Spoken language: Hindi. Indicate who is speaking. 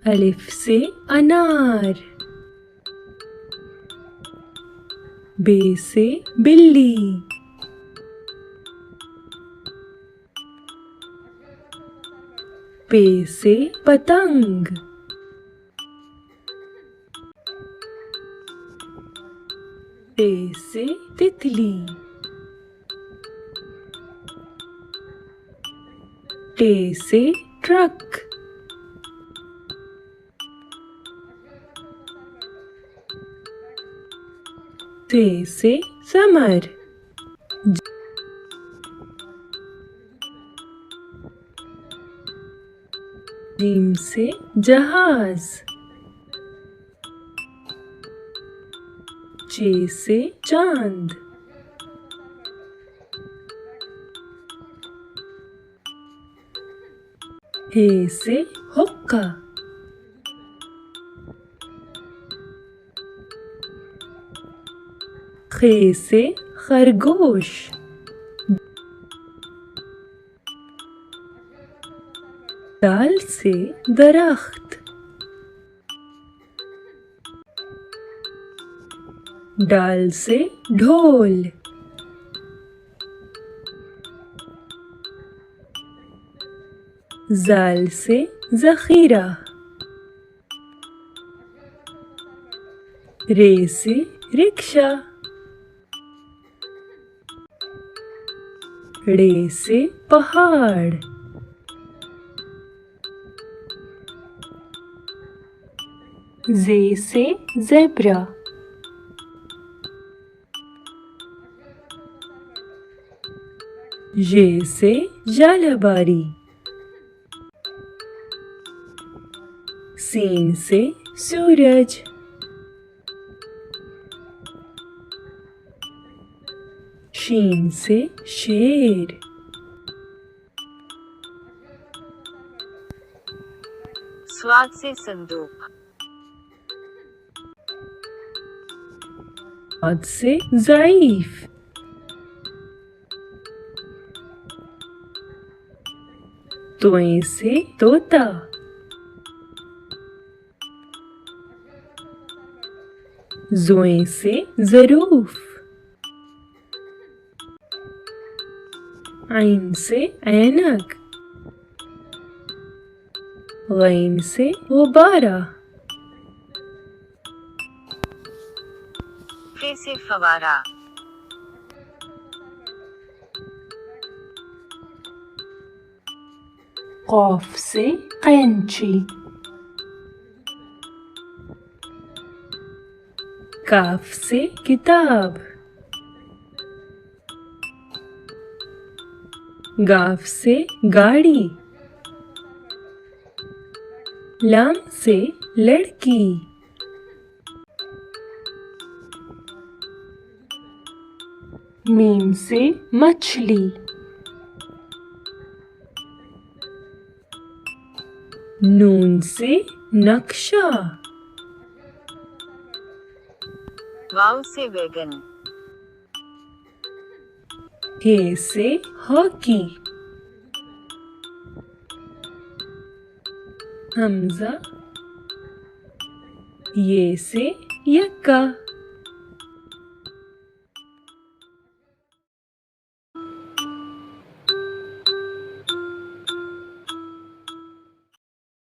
Speaker 1: अलिफ से अनार, बे से बिल्ली, पे से पतंग, ते से तितली, टे से ट्रक, ते से समर, जीम से जहाज, चे से चांद, हे से हुक्का, खे से खरगोश, दाल से दरख्त, डाल से ढोल, जाल से जखीरा, रे से रिक्शा, ड़े से पहाड़, जे से ज़ेब्रा, ये से झालाबारी, सीन से सूरज, शीन से शेर,
Speaker 2: स्वाद से संदूक,
Speaker 1: आद से ज़ईफ, तोए से तोता, ज़ोए से ज़रूफ, आइन से ऐनक, गैन से गुब्बारा,
Speaker 2: फे से फवारा,
Speaker 1: कौफ से कैंची, काफ से किताब, गाफ से गाड़ी, लाम से लड़की, मीम से मछली, नून से नक्शा,
Speaker 2: वाव से वैगन,
Speaker 1: हे से हॉकी, हमजा, ये से यक्का।